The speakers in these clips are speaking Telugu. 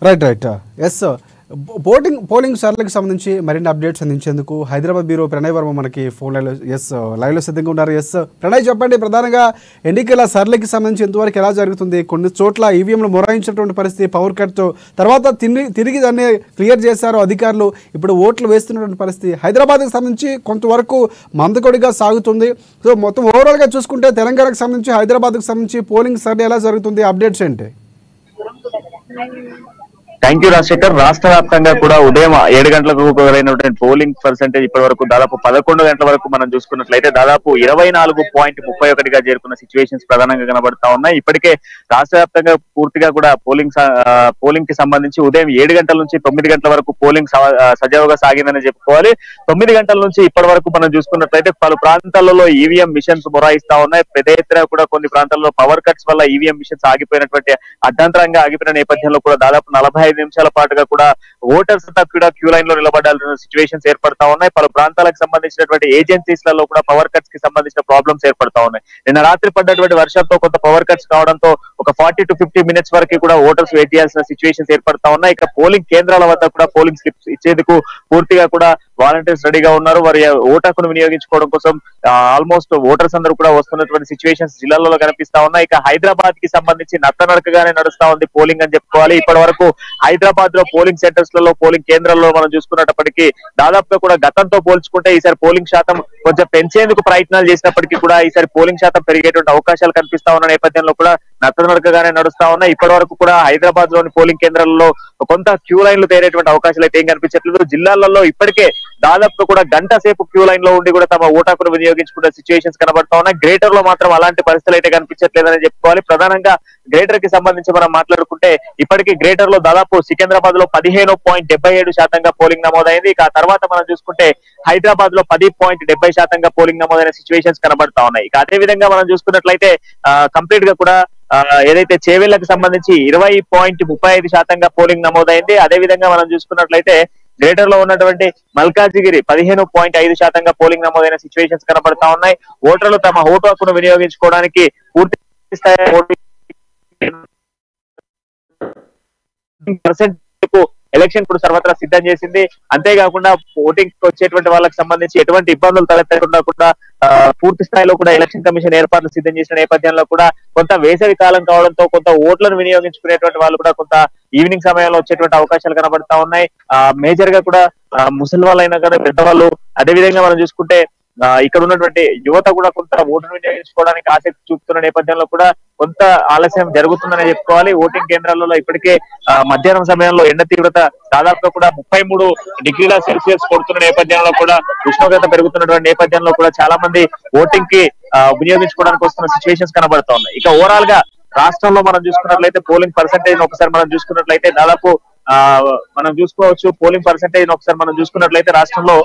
రైట్ రైట్ ఎస్ పోలింగ్ సరళికి సంబంధించి మరిన్ని అప్డేట్స్ అందించేందుకు హైదరాబాద్ బ్యూరో ప్రణయ్ వర్మ మనకి ఫోన్ లైవ్లో సిద్ధంగా ఉన్నారు. ప్రణయ్, చెప్పండి, ప్రధానంగా ఎన్నికల సరళికి సంబంధించి ఎంతవరకు ఎలా జరుగుతుంది? కొన్ని చోట్ల ఈవీఎంలు మొరాయించినటువంటి పరిస్థితి, పవర్ కట్తో తర్వాత తిరిగి దాన్ని క్లియర్ చేశారు అధికారులు. ఇప్పుడు ఓట్లు వేస్తున్నటువంటి పరిస్థితి హైదరాబాద్కి సంబంధించి కొంతవరకు మందకొడిగా సాగుతుంది. సో మొత్తం ఓవరాల్గా చూసుకుంటే తెలంగాణకు సంబంధించి హైదరాబాద్కి సంబంధించి పోలింగ్ సరళి ఎలా జరుగుతుంది? అప్డేట్స్ ఏంటి? Thank you Rajasekhar. రాష్ట్ర వ్యాప్తంగా కూడా ఉదయం 7 గంటలకు అయినటువంటి పోలింగ్ పర్సెంటేజ్ ఇప్పటి వరకు దాదాపు 11 గంటల వరకు మనం చూసుకున్నట్లయితే దాదాపు 24.31గా చేరుకున్న సిచ్యువేషన్స్ ప్రధానంగా కనబడతా ఉన్నాయి. ఇప్పటికే రాష్ట్ర వ్యాప్తంగా పూర్తిగా కూడా పోలింగ్ కి సంబంధించి ఉదయం 7 గంటల నుంచి 9 గంటల వరకు పోలింగ్ సజావుగా సాగిందని చెప్పుకోవాలి. 9 గంటల నుంచి ఇప్పటి వరకు మనం చూసుకున్నట్లయితే పలు ప్రాంతాలలో ఈవీఎం మిషన్స్ మొరాయిస్తా ఉన్నాయి. పెద్ద ఎత్తున కూడా కొన్ని ప్రాంతాల్లో పవర్ కట్స్ వల్ల ఈవీఎం మిషన్స్ ఆగిపోయినటువంటి అర్ధాంతరంగా ఆగిపోయిన నేపథ్యంలో కూడా దాదాపు 45 నిమిషాల పాటుగా కూడా ఓటర్స్ అంతా కూడా క్యూ లైన్ లో నిలబడాల్సిన సిచ్యువేషన్స్ ఏర్పడతా ఉన్నాయి. పలు ప్రాంతాలకు సంబంధించినటువంటి ఏజెన్సీస్ లలో కూడా పవర్ కట్స్ కి సంబంధించిన ప్రాబ్లమ్స్ ఏర్పడతా ఉన్నాయి. నిన్న రాత్రి పడ్డటువంటి వర్షంతో కొంత పవర్ కట్స్ కావడంతో ఒక 40 to 50 మినిట్స్ వరకు కూడా ఓటర్స్ వెయిట్ చేయాల్సిన సిచ్యువేషన్స్ ఏర్పడతా ఉన్నాయి. ఇక పోలింగ్ కేంద్రాల వద్ద కూడా పోలింగ్ స్లిప్స్ ఇచ్చేందుకు పూర్తిగా కూడా వాలంటీర్స్ రెడీగా ఉన్నారు. వారి ఓటు హక్కును వినియోగించుకోవడం కోసం ఆల్మోస్ట్ ఓటర్స్ అందరూ కూడా వస్తున్నటువంటి సిచ్యువేషన్స్ జిల్లాలలో కనిపిస్తా ఉన్నాయి. ఇక హైదరాబాద్ కి సంబంధించి నత్తనడకగానే నడుస్తా ఉంది పోలింగ్ అని చెప్పుకోవాలి. ఇప్పటి వరకు హైదరాబాద్ లో పోలింగ్ సెంటర్స్ లలో పోలింగ్ కేంద్రాల్లో మనం చూసుకున్నప్పటికీ దాదాపుగా కూడా గతంతో పోల్చుకుంటే ఈసారి పోలింగ్ శాతం కొంచెం పెంచేందుకు ప్రయత్నాలు చేసినప్పటికీ కూడా ఈసారి పోలింగ్ శాతం పెరిగేటువంటి అవకాశాలు కనిపిస్తా ఉన్న నేపథ్యంలో కూడా నత్తనడకగానే నడుస్తా ఉన్నాయి. ఇప్పటి వరకు కూడా హైదరాబాద్ లోని పోలింగ్ కేంద్రాలలో కొంత క్యూ లైన్లు తేరేటువంటి అవకాశాలు అయితే ఏం కనిపించట్లేదు. జిల్లాలలో ఇప్పటికే దాదాపుగా కూడా గంట సేపు క్యూ లైన్ లో ఉండి కూడా తమ ఓటాకును వినియోగించుకునే సిచ్యువేషన్స్ కనబడతా ఉన్నాయి. గ్రేటర్ లో మాత్రం అలాంటి పరిస్థితులు అయితే కనిపించట్లేదని చెప్పుకోవాలి. ప్రధానంగా గ్రేటర్ కి సంబంధించి మనం మాట్లాడుకుంటే ఇప్పటికీ గ్రేటర్ లో దాదాపు సికింద్రాబాద్ లో 15.77% పోలింగ్ నమోదైంది. ఇక ఆ తర్వాత మనం చూసుకుంటే హైదరాబాద్ లో 10.70% పోలింగ్ నమోదైన సిచ్యువేషన్స్ కనబడతా ఉన్నాయి. ఇక అదే విధంగా మనం చూసుకున్నట్లయితే కంప్లీట్ గా కూడా ఏదైతే చేవెళ్లకు సంబంధించి 20.35% పోలింగ్ నమోదైంది. అదే విధంగా మనం చూసుకున్నట్లయితే గ్రేటర్ లో ఉన్నటువంటి మల్కాజిగిరి 15.5% పోలింగ్ నమోదైన సిచ్యువేషన్స్ కనబడతా ఉన్నాయి. ఓటర్లు తమ ఓటు హక్కును వినియోగించుకోవడానికి పూర్తి స్థాయి ఎలక్షన్ కూడా సర్వత్రా సిద్ధం చేసింది. అంతేకాకుండా ఓటింగ్ వచ్చేటువంటి వాళ్ళకి సంబంధించి ఎటువంటి ఇబ్బందులు తలెత్తకుండా పూర్తి స్థాయిలో కూడా ఎలక్షన్ కమిషన్ ఏర్పాట్లు సిద్ధం చేసిన నేపథ్యంలో కూడా కొంత వేసవి కాలం కావడంతో కొంత ఓట్లను వినియోగించుకునేటువంటి వాళ్ళు కూడా కొంత ఈవినింగ్ సమయంలో వచ్చేటువంటి అవకాశాలు కనబడతా ఉన్నాయి. మేజర్ గా కూడా ముసలి వాళ్ళైనా కానీ పెద్దవాళ్ళు, అదేవిధంగా మనం చూసుకుంటే ఇక్కడ ఉన్నటువంటి యువత కూడా కొంత ఓటును వినియోగించుకోవడానికి ఆసక్తి చూపుతున్న నేపథ్యంలో కూడా కొంత ఆలస్యం జరుగుతుందని చెప్పుకోవాలి. ఓటింగ్ కేంద్రాలలో ఇప్పటికే మధ్యాహ్నం సమయంలో ఎండ తీవ్రత దాదాపుగా కూడా 33 డిగ్రీల సెల్సియస్ కొడుతున్న నేపథ్యంలో కూడా ఉష్ణోగ్రత పెరుగుతున్నటువంటి నేపథ్యంలో కూడా చాలా మంది ఓటింగ్ కి వినియోగించుకోవడానికి వస్తున్న సిచ్యువేషన్స్ కనబడతా ఉన్నాయి. ఇక ఓవరాల్ గా రాష్ట్రంలో మనం చూసుకున్నట్లయితే పోలింగ్ పర్సెంటేజ్ ఒకసారి మనం చూసుకున్నట్లయితే దాదాపు మనం చూసుకోవచ్చు. పోలింగ్ పర్సెంటేజ్ ఒకసారి మనం చూసుకున్నట్లయితే రాష్ట్రంలో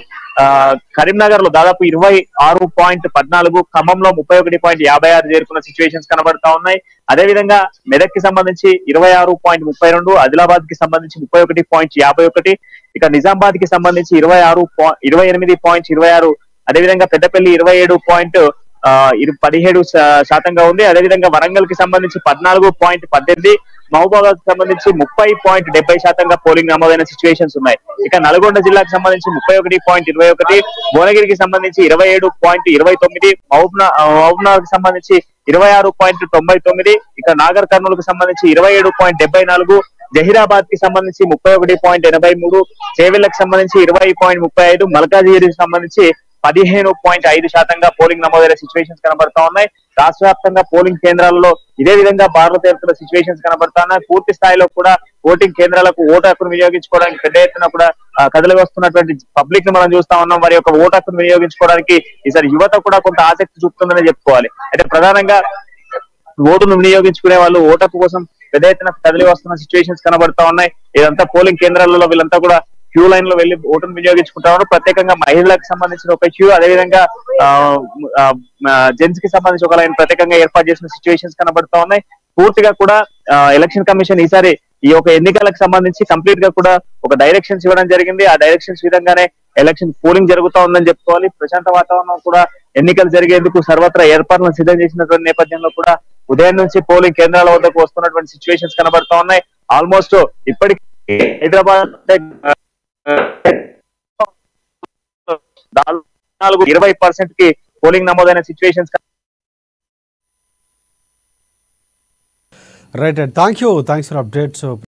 కరీంనగర్ లో దాదాపు 26.14, ఖమ్మంలో 31.56 చేరుకున్న సిచ్యువేషన్స్ కనబడతా ఉన్నాయి. అదేవిధంగా మెదక్ కి సంబంధించి 26.32, ఆదిలాబాద్ కి సంబంధించి 31.51, ఇక నిజామాబాద్ కి సంబంధించి 28.26, అదేవిధంగా పెద్దపల్లి 27.17% ఉంది. అదేవిధంగా వరంగల్ కి సంబంధించి 14.18, మహబూబాబాద్ కి సంబంధించి 30.70% పోలింగ్ నమోదైన సిచ్యువేషన్స్ ఉన్నాయి. ఇక నల్గొండ జిల్లాకు సంబంధించి 31.21, భువనగిరికి సంబంధించి 27.29, మహబూబ్నగర్ కి సంబంధించి 26.99, ఇక నాగర్ కర్నూలు కి సంబంధించి 27.74, జహీరాబాద్ కి సంబంధించి 31.83, చేవెళ్లకు సంబంధించి 20.35, మల్కాజిగిరికి సంబంధించి 15.5% పోలింగ్ నమోదైన సిచ్యువేషన్స్ కనబడతా ఉన్నాయి. రాష్ట్ర వ్యాప్తంగా పోలింగ్ కేంద్రాలలో ఇదే విధంగా బార్లు తేరుతున్న సిచ్యువేషన్స్ కనబడతా ఉన్నాయి. పూర్తి స్థాయిలో కూడా ఓటింగ్ కేంద్రాలకు ఓటు హక్కును వినియోగించుకోవడానికి పెద్ద ఎత్తున కూడా కదలి వస్తున్నటువంటి పబ్లిక్ ని మనం చూస్తా ఉన్నాం. వారి యొక్క ఓటు హక్కును వినియోగించుకోవడానికి ఈసారి యువత కూడా కొంత ఆసక్తి చూపుతుందని చెప్పుకోవాలి. అయితే ప్రధానంగా ఓటును వినియోగించుకునే వాళ్ళు ఓటు హక్కు కోసం పెద్ద ఎత్తున కదలి వస్తున్న సిచ్యువేషన్స్ కనబడతా ఉన్నాయి. ఇదంతా పోలింగ్ కేంద్రాలలో వీళ్ళంతా కూడా క్యూ లైన్ లో వెళ్లి ఓటును వినియోగించుకుంటారు. ప్రత్యేకంగా మహిళలకు సంబంధించిన ఒక క్యూ, అదేవిధంగా జెంట్స్ కి సంబంధించి ఒక లైన్ ప్రత్యేకంగా ఏర్పాటు చేసిన సిచ్యువేషన్స్ కనబడతా ఉన్నాయి. పూర్తిగా కూడా ఎలక్షన్ కమిషన్ ఈసారి ఈ యొక్క ఎన్నికలకు సంబంధించి కంప్లీట్ గా కూడా ఒక డైరెక్షన్స్ ఇవ్వడం జరిగింది. ఆ డైరెక్షన్స్ విధంగానే ఎలక్షన్ పోలింగ్ జరుగుతా ఉందని చెప్పుకోవాలి. ప్రశాంత వాతావరణం కూడా ఎన్నికలు జరిగేందుకు సర్వత్రా ఏర్పాట్లను సిద్ధం చేసినటువంటి నేపథ్యంలో కూడా ఉదయం నుంచి పోలింగ్ కేంద్రాల వద్దకు వస్తున్నటువంటి సిచ్యువేషన్స్ కనబడతా ఉన్నాయి. ఆల్మోస్ట్ ఇప్పటికీ హైదరాబాద్ అంటే 20% కి పోలింగ్ నమోదైన situations. Right thanks for updates.